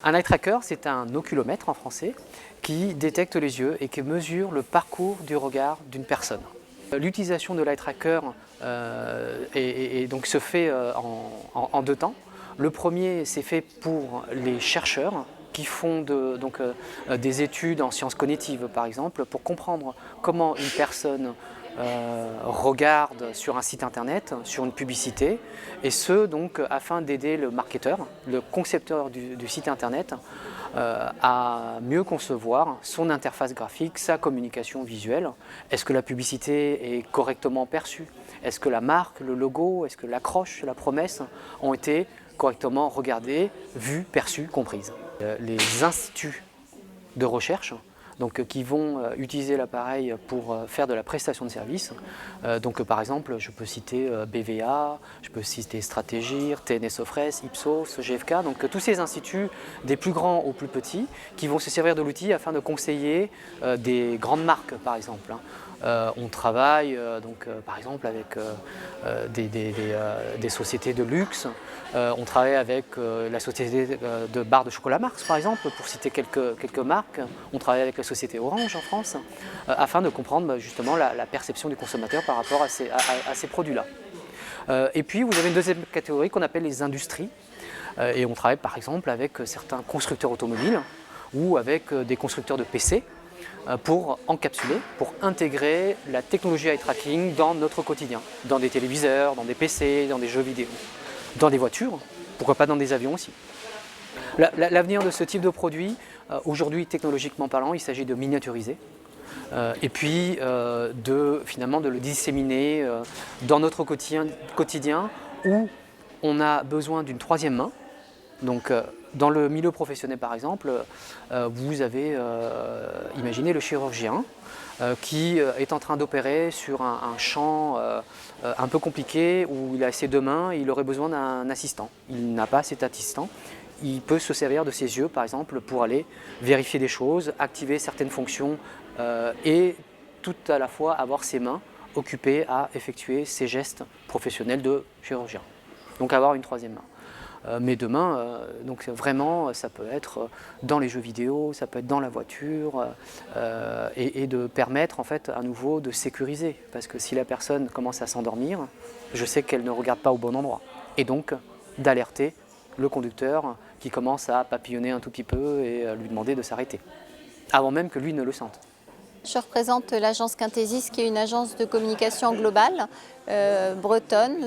Un eye tracker, c'est un oculomètre en français qui détecte les yeux et qui mesure le parcours du regard d'une personne. L'utilisation de l'eye tracker donc se fait en deux temps. Le premier, c'est fait pour les chercheurs qui font des études en sciences cognitives, par exemple, pour comprendre comment une personne regarde sur un site internet, sur une publicité, et ce donc afin d'aider le marketeur, le concepteur du site internet à mieux concevoir son interface graphique, sa communication visuelle. Est-ce que la publicité est correctement perçue? Est-ce que la marque, le logo, est-ce que l'accroche, la promesse ont été correctement regardées, vues, perçues, comprises? Les instituts de recherche qui vont utiliser l'appareil pour faire de la prestation de services. Par exemple, je peux citer BVA, je peux citer Stratégir, TNS Ofres, Ipsos, GFK, donc tous ces instituts, des plus grands aux plus petits, qui vont se servir de l'outil afin de conseiller des grandes marques, par exemple. On travaille par exemple avec des sociétés de luxe, on travaille avec la société de barres de chocolat Mars par exemple, pour citer quelques marques. On travaille avec la société Orange en France, afin de comprendre justement la perception du consommateur par rapport à ces produits-là. Et puis vous avez une deuxième catégorie qu'on appelle les industries, et on travaille par exemple avec certains constructeurs automobiles ou avec des constructeurs de PC, pour encapsuler, pour intégrer la technologie eye tracking dans notre quotidien, dans des téléviseurs, dans des PC, dans des jeux vidéo, dans des voitures, pourquoi pas dans des avions aussi. L'avenir de ce type de produit, aujourd'hui technologiquement parlant, il s'agit de miniaturiser et puis finalement de le disséminer dans notre quotidien où on a besoin d'une troisième main. Donc, dans le milieu professionnel par exemple, vous avez imaginé le chirurgien qui est en train d'opérer sur un champ un peu compliqué où il a ses deux mains et il aurait besoin d'un assistant. Il n'a pas cet assistant. Il peut se servir de ses yeux par exemple pour aller vérifier des choses, activer certaines fonctions et tout à la fois avoir ses mains occupées à effectuer ses gestes professionnels de chirurgien. Donc avoir une troisième main. Mais demain, vraiment, ça peut être dans les jeux vidéo, ça peut être dans la voiture, et de permettre en fait à nouveau de sécuriser. Parce que si la personne commence à s'endormir, je sais qu'elle ne regarde pas au bon endroit. Et donc d'alerter le conducteur qui commence à papillonner un tout petit peu et lui demander de s'arrêter, avant même que lui ne le sente. Je représente l'agence Quintesis, qui est une agence de communication globale bretonne.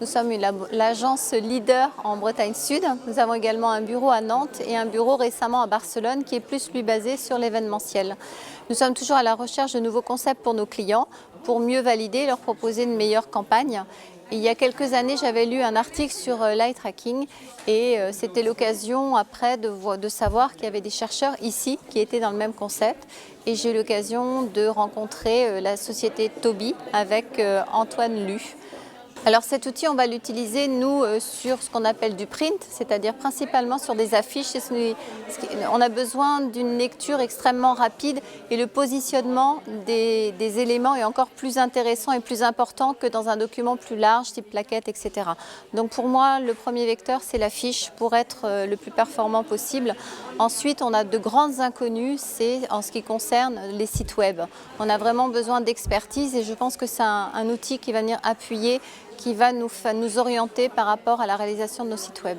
Nous sommes l'agence leader en Bretagne Sud. Nous avons également un bureau à Nantes et un bureau récemment à Barcelone qui est plus lui basé sur l'événementiel. Nous sommes toujours à la recherche de nouveaux concepts pour nos clients, pour mieux valider et leur proposer une meilleure campagne. Il y a quelques années, j'avais lu un article sur l'eye tracking et c'était l'occasion après de savoir qu'il y avait des chercheurs ici qui étaient dans le même concept. Et j'ai eu l'occasion de rencontrer la société Tobii avec Antoine Lu. Alors cet outil, on va l'utiliser nous sur ce qu'on appelle du print, c'est-à-dire principalement sur des affiches. On a besoin d'une lecture extrêmement rapide et le positionnement des éléments est encore plus intéressant et plus important que dans un document plus large, type plaquette, etc. Donc pour moi, le premier vecteur, c'est l'affiche pour être le plus performant possible. Ensuite, on a de grandes inconnues, c'est en ce qui concerne les sites web. On a vraiment besoin d'expertise et je pense que c'est un outil qui va venir appuyer, qui va nous orienter par rapport à la réalisation de nos sites web.